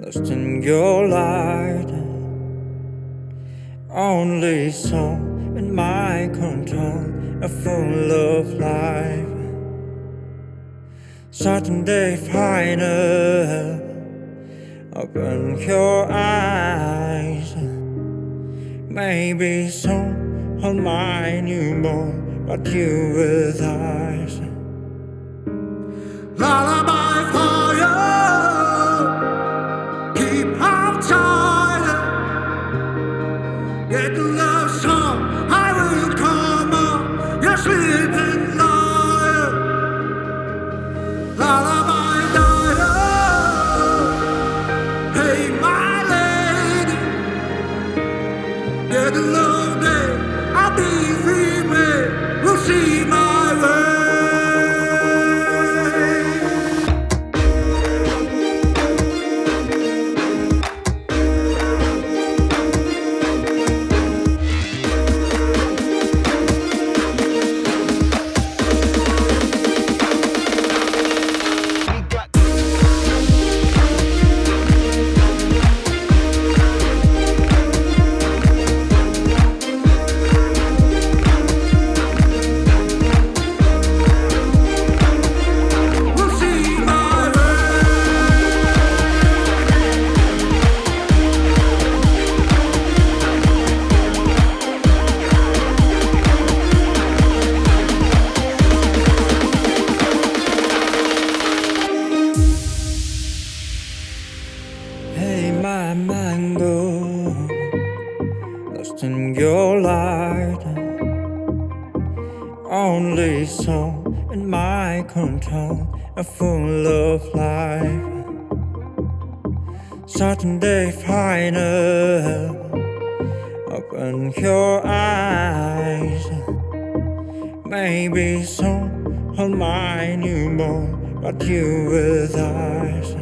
lost in your light. Only song in my control, full of life. Saturday final, open your eyes. Maybe some hold my newborn, but you with eyes. Lullaby for you, keep up tight. Get the love song, I will come up, you're sleeping liar. Lullaby dial, hey my lady. Get the love day, I'll be free, man. We'll see my way. Hey, my mango, lost in your light. Only song in my control, full of life. Saturday final, open your eyes. Maybe some hold my newborn, but you with eyes.